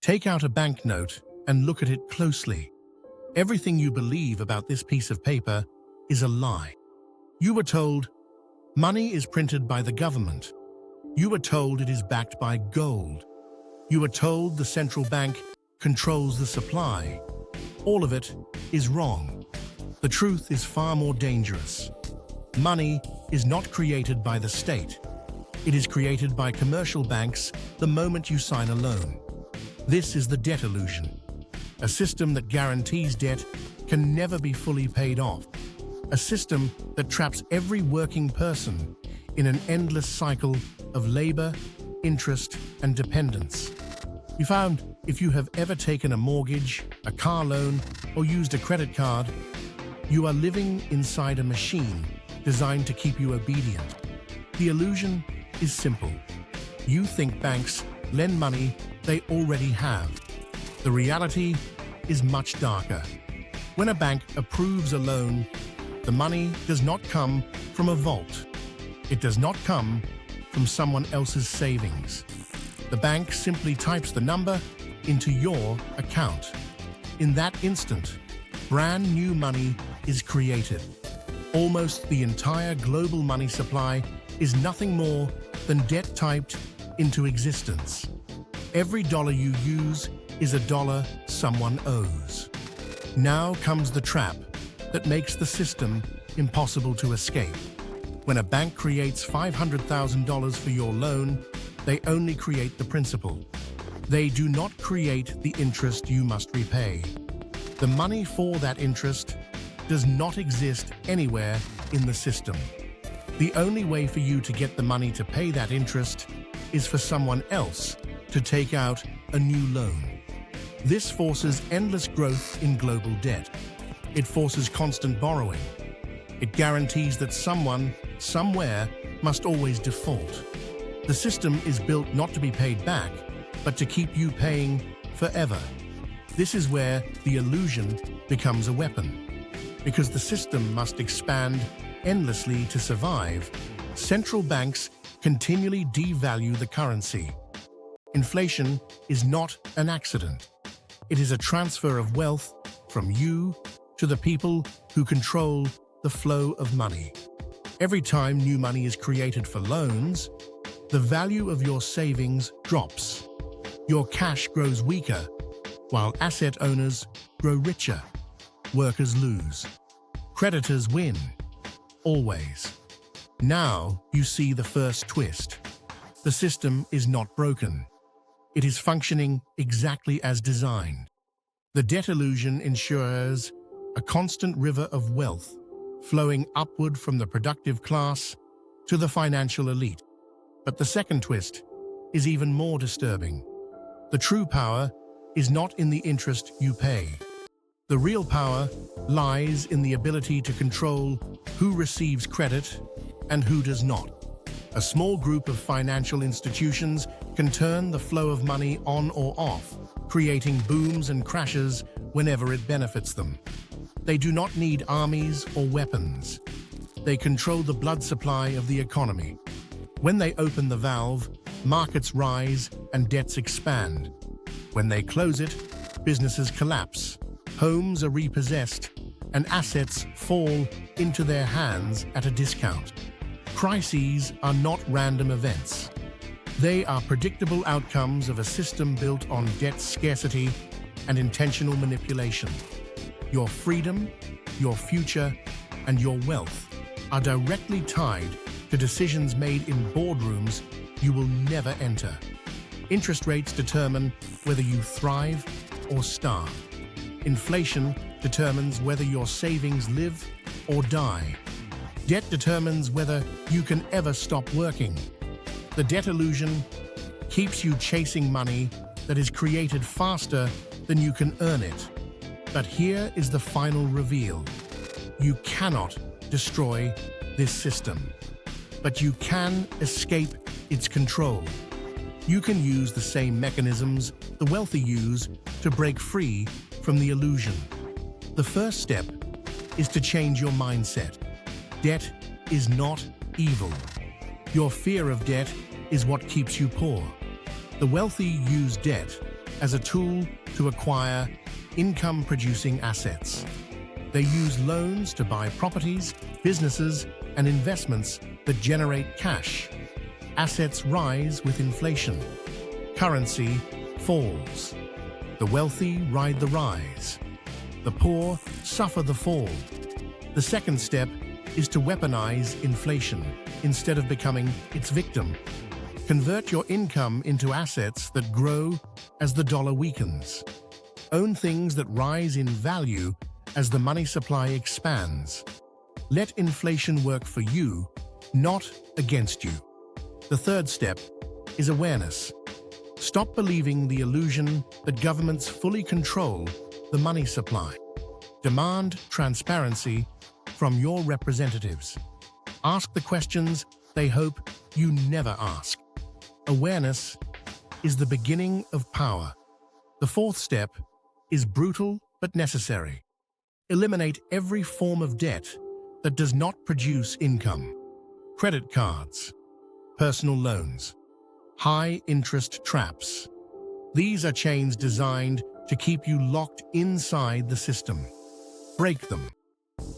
Take out a banknote and look at it closely. Everything you believe about this piece of paper is a lie. You were told money is printed by the government. You were told it is backed by gold. You were told the central bank controls the supply. All of it is wrong. The truth is far more dangerous. Money is not created by the state. It is created by commercial banks the moment you sign a loan. This is the debt illusion, a system that guarantees debt can never be fully paid off, a system that traps every working person in an endless cycle of labor, interest, and dependence. You found if you have ever taken a mortgage, a car loan, or used a credit card, you are living inside a machine designed to keep you obedient. The illusion is simple. You think banks lend money they already have. The reality is much darker. When a bank approves a loan, the money does not come from a vault. It does not come from someone else's savings. The bank simply types the number into your account. In that instant, brand new money is created. Almost the entire global money supply is nothing more than debt typed into existence. Every dollar you use is a dollar someone owes. Now comes the trap that makes the system impossible to escape. When a bank creates $500,000 for your loan, they only create the principal. They do not create the interest you must repay. The money for that interest does not exist anywhere in the system. The only way for you to get the money to pay that interest is for someone else to take out a new loan. This forces endless growth in global debt. It forces constant borrowing. It guarantees that someone, somewhere, must always default. The system is built not to be paid back, but to keep you paying forever. This is where the illusion becomes a weapon. Because the system must expand endlessly to survive, central banks continually devalue the currency. Inflation is not an accident. It is a transfer of wealth from you to the people who control the flow of money. Every time new money is created for loans, the value of your savings drops. Your cash grows weaker, while asset owners grow richer. Workers lose. Creditors win. Always. Now you see the first twist. The system is not broken. It is functioning exactly as designed. The debt illusion ensures a constant river of wealth flowing upward from the productive class to the financial elite. But the second twist is even more disturbing. The true power is not in the interest you pay. The real power lies in the ability to control who receives credit and who does not. A small group of financial institutions can turn the flow of money on or off, creating booms and crashes whenever it benefits them. They do not need armies or weapons. They control the blood supply of the economy. When they open the valve, markets rise and debts expand. When they close it, businesses collapse, homes are repossessed, and assets fall into their hands at a discount. Crises are not random events. They are predictable outcomes of a system built on debt scarcity and intentional manipulation. Your freedom, your future, and your wealth are directly tied to decisions made in boardrooms you will never enter. Interest rates determine whether you thrive or starve. Inflation determines whether your savings live or die. Debt determines whether you can ever stop working. The debt illusion keeps you chasing money that is created faster than you can earn it. But here is the final reveal. You cannot destroy this system, but you can escape its control. You can use the same mechanisms the wealthy use to break free from the illusion. The first step is to change your mindset. Debt is not evil. Your fear of debt is what keeps you poor. The wealthy use debt as a tool to acquire income-producing assets. They use loans to buy properties, businesses, and investments that generate cash. Assets rise with inflation. Currency falls. The wealthy ride the rise. The poor suffer the fall. The second step is to weaponize inflation instead of becoming its victim. Convert your income into assets that grow as the dollar weakens. Own things that rise in value as the money supply expands. Let inflation work for you, not against you. The third step is awareness. Stop believing the illusion that governments fully control the money supply. Demand transparency from your representatives. Ask the questions they hope you never ask. Awareness is the beginning of power. The fourth step is brutal but necessary. Eliminate every form of debt that does not produce income. Credit cards, personal loans, high-interest traps. These are chains designed to keep you locked inside the system. Break them.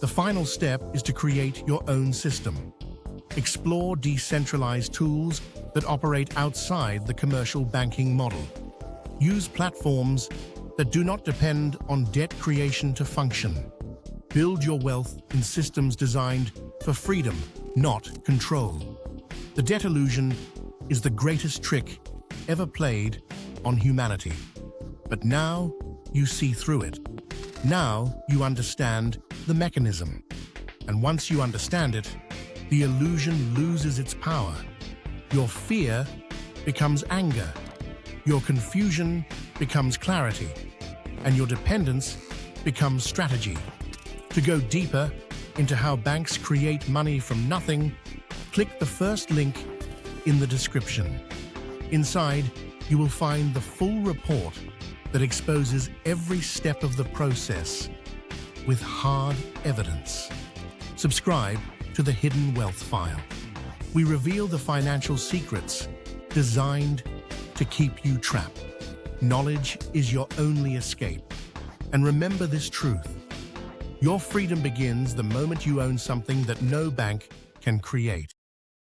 The final step is to create your own system. Explore decentralized tools that operate outside the commercial banking model. Use platforms that do not depend on debt creation to function. Build your wealth in systems designed for freedom, not control. The debt illusion is the greatest trick ever played on humanity. But now you see through it. Now you understand the mechanism. And once you understand it, the illusion loses its power. Your fear becomes anger. Your confusion becomes clarity. And your dependence becomes strategy. To go deeper into how banks create money from nothing, click the first link in the description. Inside, you will find the full report that exposes every step of the process with hard evidence. Subscribe to the Hidden Wealth File. We reveal the financial secrets designed to keep you trapped. Knowledge is your only escape. And remember this truth: your freedom begins the moment you own something that no bank can create.